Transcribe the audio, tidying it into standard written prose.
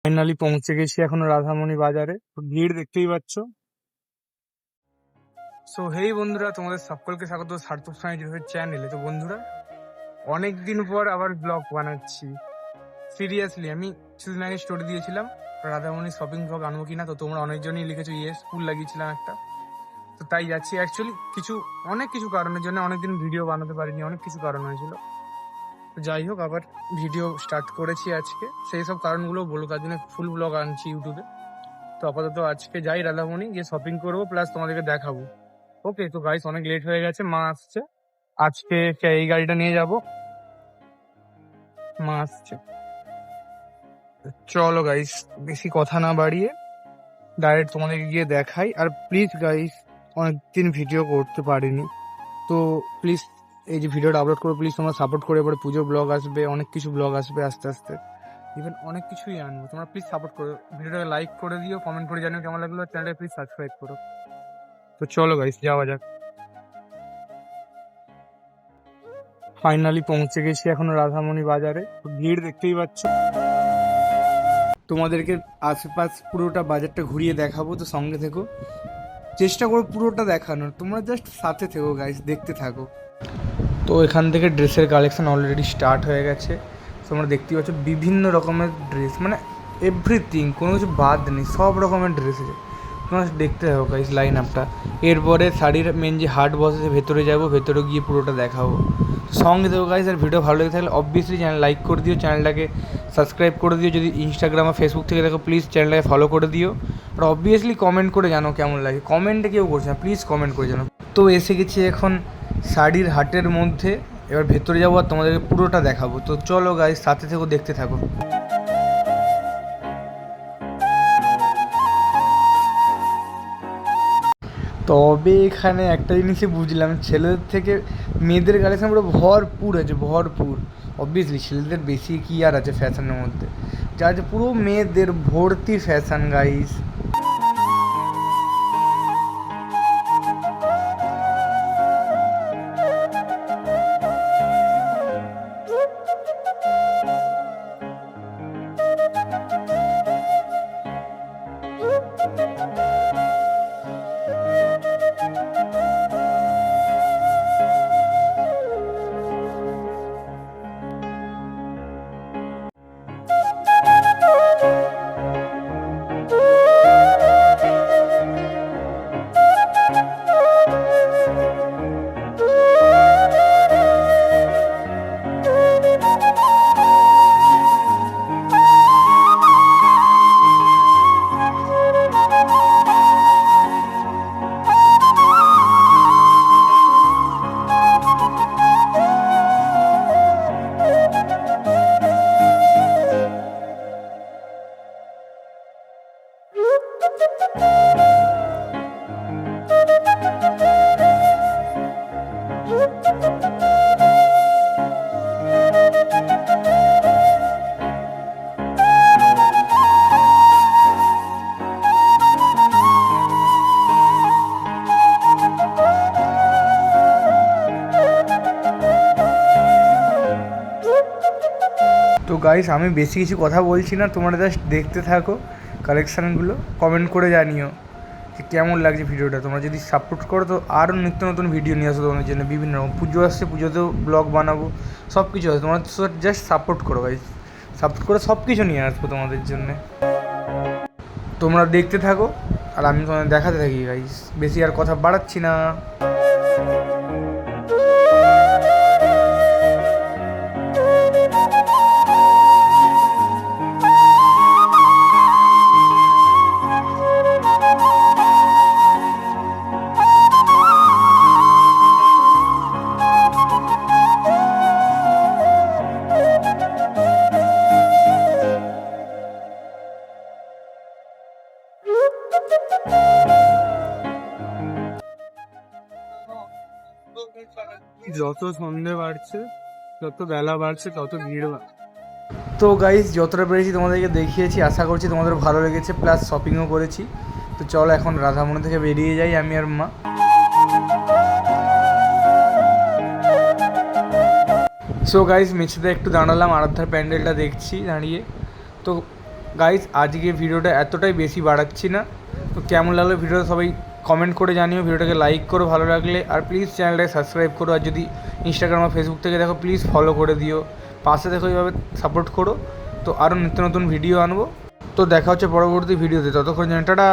Finally পৌঁছে গেছি এখনো রাধামণি বাজারে। তো ভিড় দেখতেই পাচ্ছ। সো হেই বন্ধুরা, তোমাদের সকলকে স্বাগত সার্থক সাইন্স চ্যানেলে। তো বন্ধুরা, অনেকদিন পর আবার ব্লগ বানাচ্ছি। সিরিয়াসলি আমি কিছুদিন আগে স্টোরি দিয়েছিলাম রাধামণি শপিং ব্লগ আনবো কিনা। তো তোমরা অনেকজনই লিখেছো ইয়েস, স্কুল লাগিয়েছিলাম একটা। তো তাই যাচ্ছি। অ্যাকচুয়ালি অনেক কিছু কারণের জন্য অনেকদিন ভিডিও বানাতে পারিনি, অনেক কিছু কারণ হয়েছিল। তো যাই হোক, আবার ভিডিও স্টার্ট করেছি আজকে। সেই সব কারণগুলো বলবো, তার জন্য ফুল ব্লগ আনছি ইউটিউবে। তো আপাতত আজকে যাই রাধামণি, গিয়ে শপিং করবো, প্লাস তোমাদেরকে দেখাবো। ওকে, তো গাইস অনেক লেট হয়ে গেছে, মা আসছে আজকে। এই গাড়িটা নিয়ে যাব, মা আসছে। চলো গাইস, বেশি কথা না বাড়িয়ে ডাইরেক্ট তোমাদেরকে গিয়ে দেখাই। আর প্লিজ গাইস, অনেকদিন ভিডিও করতে পারিনি, তো প্লিজ এই যে ভিডিওটা আপলোড করো, প্লিজ তোমরা সাপোর্ট করে। এবারে পুজো ব্লগ আসবে, অনেক কিছু ব্লগ আসবে আস্তে আস্তে, ইভেন অনেক কিছুই আনবো। তোমরা প্লিজ সাপোর্ট করো, ভিডিওটাকে লাইক করে দিও, কমেন্ট করে জানিও কেমন লাগলো, চ্যানেলটা প্লিজ সাবস্ক্রাইব করো। তো চলো গাইস, যাওয়া যাক। ফাইনালি পৌঁছে গেছি এখনো রাধামণি বাজারে। তো ভিড় দেখতেই পাচ্ছ। তোমাদেরকে আশেপাশ পুরোটা বাজারটা ঘুরিয়ে দেখাবো, তো সঙ্গে থেকো। চেষ্টা করো পুরোটা দেখানোর, তোমরা জাস্ট সাথে থেকো গাইস, দেখতে থাকো। তো এখান থেকে ড্রেসের কালেকশন অলরেডি স্টার্ট হয়ে গেছে। তোমরা দেখতেই পাচ্ছ বিভিন্ন রকমের ড্রেস, মানে এভরিথিং, কোনো কিছু বাদ নেই, সব রকমের ড্রেস আছে। তোমরা দেখতে থাকো গাইস লাইন আপটা। এরপরে শাড়ির মেন যে হাট বসে, ভেতরে যাবো, ভেতরে গিয়ে পুরোটা দেখাবো। সঙ্গে দেবো গাইস। আর ভিডিও ভালো লেগে থাকলে অবভিয়াসলি চ্যানেল লাইক করে দিও, চ্যানেলটাকে সাবস্ক্রাইব করে দিও। যদি ইনস্টাগ্রাম বা ফেসবুক থেকে দেখো, প্লিজ চ্যানেলটাকে ফলো করে দিও। আর অবভিয়াসলি কমেন্ট করে জানো কেমন লাগে। কমেন্টে কেউ করছে না, প্লিজ কমেন্ট করে জানো। তো এসে গেছি এখন শাড়ির হাটের মধ্যে। এবার ভেতরে যাবো আর তোমাদেরকে পুরোটা দেখাবো। তো চলো গাইস, সাথে থেকো, দেখতে থাকো। তবে এখানে একটা জিনিসই বুঝলাম, ছেলেদের থেকে মেয়েদের কালেকশন পুরো ভরপুর আছে, ভরপুর। অবভিয়াসলি ছেলেদের বেশি কি আর আছে ফ্যাশনের মধ্যে, যা আছে পুরো মেয়েদের ভর্তি ফ্যাশন গাইস। তো গাইস, আমি বেশি কিছু কথা বলছি না, তোমরা জাস্ট দেখতে থাকো কালেকশানগুলো। কমেন্ট করে জানিও যে কেমন লাগছে ভিডিওটা। তোমরা যদি সাপোর্ট করো তো আরও নিত্য নতুন ভিডিও নিয়ে আসো তোমাদের জন্য। বিভিন্ন রকম পুজো আসছে, পুজোতেও ব্লগ বানাবো, সব কিছু আছে। তোমরা জাস্ট সাপোর্ট করো গাইস, সাপোর্ট করে সব কিছু নিয়ে আসবো তোমাদের জন্যে। তোমরা দেখতে থাকো আর আমি তোমাদের দেখাতে থাকি গাইস। বেশি আর কথা বাড়াচ্ছি না। যত সন্ধে বাড়ছে, যত বেলা বাড়ছে, তত ভিড়। তো গাইস, যতটা পেরেছি তোমাদেরকে দেখিয়েছি, আশা করছি তোমাদের ভালো লেগেছে, প্লাস শপিংও করেছি। তো চলো এখন রাধামণি থেকে বেরিয়ে যাই আমি আর মা। সো গাইস, মেঝেতে একটু দাঁড়ালাম, আরাধ্যার প্যান্ডেলটা দেখছি দাঁড়িয়ে। তো গাইস আজকে ভিডিওটা এতটাই বেশি বাড়াচ্ছি না, তো কেমন লাগলো ভিডিওটা সবাই কমেন্ট করে জানিও, ভিডিওটাকে লাইক করো ভালো লাগলে, আর প্লিজ চ্যানেলটাকে সাবস্ক্রাইব করো, আর যদি ইনস্টাগ্রাম বা ফেসবুক থেকে দেখো প্লিজ ফলো করে দিও, পাশে দেখো এইভাবে সাপোর্ট করো। তো আরও নিত্য নতুন ভিডিও আনবো, তো দেখা হচ্ছে পরবর্তী ভিডিওতে, ততক্ষণ টাটা।